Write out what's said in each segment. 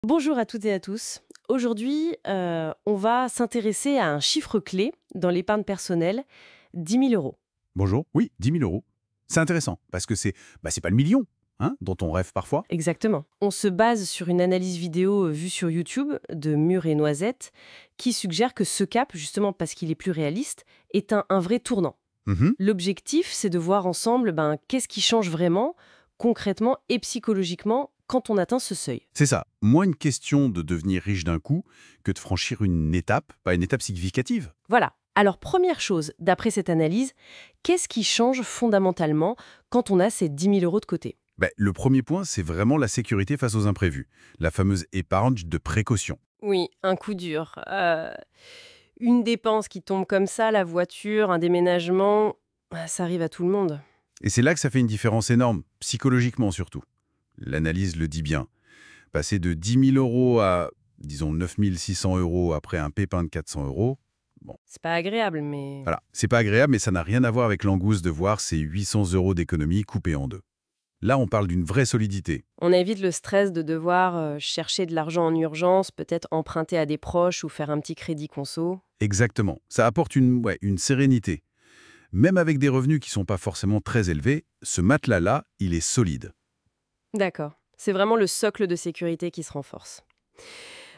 Bonjour à toutes et à tous. Aujourd'hui, on va s'intéresser à un chiffre clé dans l'épargne personnelle, 10 000 euros. Bonjour. Oui, 10 000 euros. C'est intéressant, parce que c'est pas le million hein, dont on rêve parfois. Exactement. On se base sur une analyse vidéo vue sur YouTube de Mur et Noisette qui suggère que ce cap, justement parce qu'il est plus réaliste, est un vrai tournant. Mhm. L'objectif, c'est de voir ensemble qu'est-ce qui change vraiment, concrètement et psychologiquement, quand on atteint ce seuil. C'est ça. Moins une question de devenir riche d'un coup que de franchir une étape, pas une étape significative. Voilà. Alors, première chose, d'après cette analyse, qu'est-ce qui change fondamentalement quand on a ces 10 000 euros de côté? Le premier point, c'est vraiment la sécurité face aux imprévus. La fameuse épargne de précaution. Oui, un coup dur. Une dépense qui tombe comme ça, la voiture, un déménagement, ça arrive à tout le monde. Et c'est là que ça fait une différence énorme, psychologiquement surtout. L'analyse le dit bien. Passer de 10 000 euros à, disons, 9 600 euros après un pépin de 400 euros, bon, C'est pas agréable, mais... voilà. C'est pas agréable, mais ça n'a rien à voir avec l'angoisse de voir ces 800 euros d'économie coupés en deux. Là, on parle d'une vraie solidité. On évite le stress de devoir chercher de l'argent en urgence, peut-être emprunter à des proches ou faire un petit crédit conso. Exactement. Ça apporte une sérénité. Même avec des revenus qui sont pas forcément très élevés, ce matelas-là, il est solide. D'accord. C'est vraiment le socle de sécurité qui se renforce.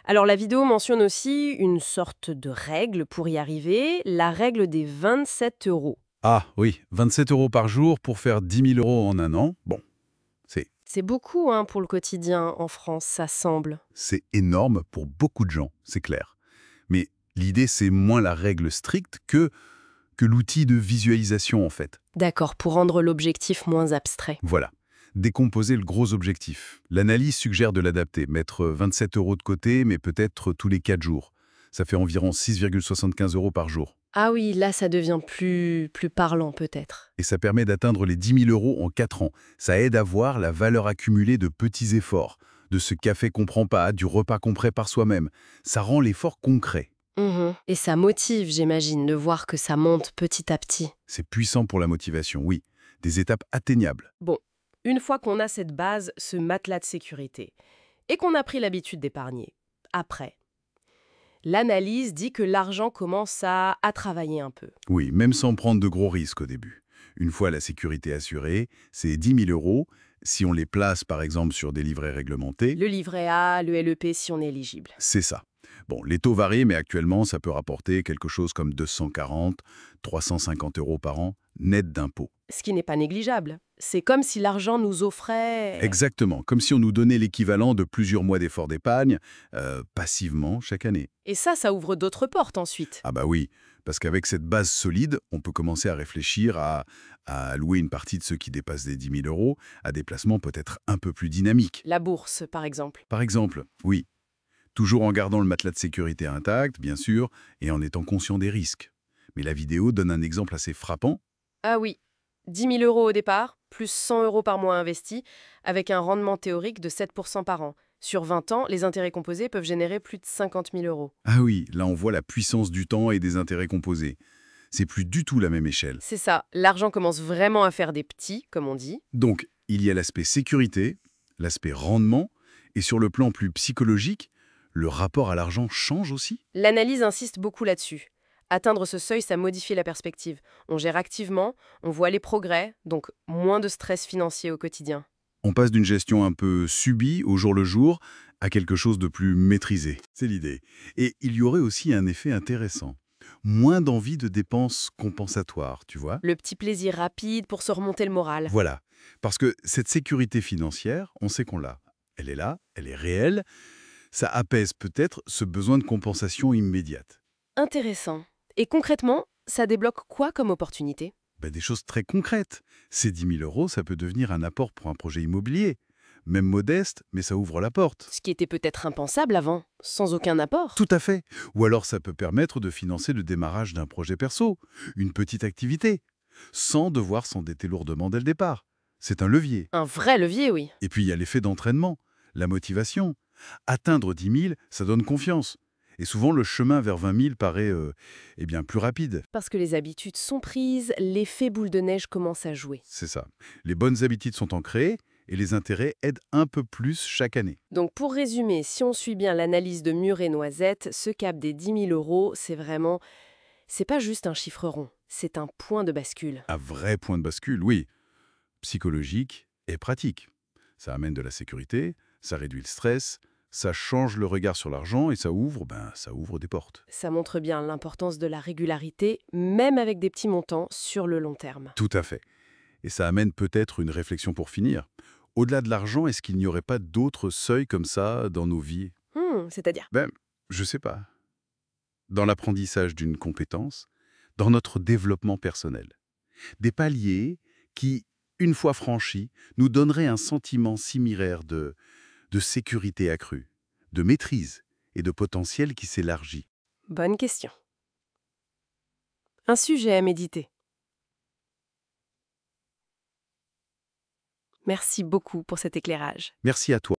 Alors la vidéo mentionne aussi une sorte de règle pour y arriver, la règle des 27 euros. Ah oui, 27 euros par jour pour faire 10 000 euros en un an. Bon, c'est C'est beaucoup pour le quotidien en France, ça semble. c'est énorme pour beaucoup de gens, c'est clair. Mais l'idée, c'est moins la règle stricte que l'outil de visualisation, en fait. D'accord, pour rendre l'objectif moins abstrait. Voilà. Décomposer le gros objectif. L'analyse suggère de l'adapter, mettre 27 euros de côté, mais peut-être tous les 4 jours. Ça fait environ 6,75 euros par jour. Ah oui, là ça devient plus parlant peut-être. Et ça permet d'atteindre les 10 000 euros en 4 ans. Ça aide à voir la valeur accumulée de petits efforts, de ce café qu'on prend pas, du repas qu'on prépare soi-même. Ça rend l'effort concret. Et ça motive, j'imagine, de voir que ça monte petit à petit. C'est puissant pour la motivation, oui. Des étapes atteignables. Bon, une fois qu'on a cette base, ce matelas de sécurité, et qu'on a pris l'habitude d'épargner, après, l'analyse dit que l'argent commence à travailler un peu. Oui, même sans prendre de gros risques au début. Une fois la sécurité assurée, c'est 10 000 euros. Si on les place par exemple sur des livrets réglementés, Le livret A, le LEP si on est éligible. c'est ça. Bon, les taux varient, mais actuellement, ça peut rapporter quelque chose comme 240, 350 euros par an, net d'impôts. Ce qui n'est pas négligeable. C'est comme si l'argent nous offrait... Exactement, comme si on nous donnait l'équivalent de plusieurs mois d'efforts d'épargne, passivement chaque année. Et ça ouvre d'autres portes ensuite. Ah bah oui, parce qu'avec cette base solide, on peut commencer à réfléchir à allouer une partie de ceux qui dépassent les 10 000 euros à des placements peut-être un peu plus dynamiques. La bourse, par exemple. Par exemple, oui, toujours en gardant le matelas de sécurité intact, bien sûr, et en étant conscient des risques. Mais la vidéo donne un exemple assez frappant. Ah oui, 10 000 euros au départ, plus 100 euros par mois investis, avec un rendement théorique de 7% par an. Sur 20 ans, les intérêts composés peuvent générer plus de 50 000 euros. Ah oui, là on voit la puissance du temps et des intérêts composés. C'est plus du tout la même échelle. C'est ça, l'argent commence vraiment à faire des petits, comme on dit. Donc, il y a l'aspect sécurité, l'aspect rendement, et sur le plan plus psychologique, le rapport à l'argent change aussi. L'analyse insiste beaucoup là-dessus. Atteindre ce seuil, ça modifie la perspective. On gère activement, on voit les progrès, donc moins de stress financier au quotidien. On passe d'une gestion un peu subie au jour le jour à quelque chose de plus maîtrisé. C'est l'idée. Et il y aurait aussi un effet intéressant. Moins d'envie de dépenses compensatoires, tu vois. Le petit plaisir rapide pour se remonter le moral. Voilà. Parce que cette sécurité financière, on sait qu'on l'a. Elle est là, elle est réelle. Ça apaise peut-être ce besoin de compensation immédiate. Intéressant. Et concrètement, ça débloque quoi comme opportunité? Des choses très concrètes. Ces 10 000 euros, ça peut devenir un apport pour un projet immobilier. Même modeste, mais ça ouvre la porte. Ce qui était peut-être impensable avant, sans aucun apport. Tout à fait. Ou alors ça peut permettre de financer le démarrage d'un projet perso, une petite activité, sans devoir s'endetter lourdement dès le départ. C'est un levier. Un vrai levier, oui. Et puis il y a l'effet d'entraînement, la motivation. Atteindre 10 000, ça donne confiance. Et souvent, le chemin vers 20 000 paraît plus rapide. Parce que les habitudes sont prises, l'effet boule de neige commence à jouer. C'est ça. Les bonnes habitudes sont ancrées, et les intérêts aident un peu plus chaque année. Donc pour résumer, si on suit bien l'analyse de Muret-Noisette, ce cap des 10 000 €, c'est pas juste un chiffre rond, c'est un point de bascule. Un vrai point de bascule, oui, psychologique et pratique. Ça amène de la sécurité, ça réduit le stress, ça change le regard sur l'argent et ça ouvre des portes. Ça montre bien l'importance de la régularité, même avec des petits montants sur le long terme. Tout à fait. Et ça amène peut-être une réflexion pour finir. Au-delà de l'argent, est-ce qu'il n'y aurait pas d'autres seuils comme ça dans nos vies? C'est-à-dire? Ben, je sais pas. Dans l'apprentissage d'une compétence, dans notre développement personnel. Des paliers qui, une fois franchis, nous donneraient un sentiment similaire de sécurité accrue, de maîtrise et de potentiel qui s'élargit. Bonne question. Un sujet à méditer. Merci beaucoup pour cet éclairage. Merci à toi.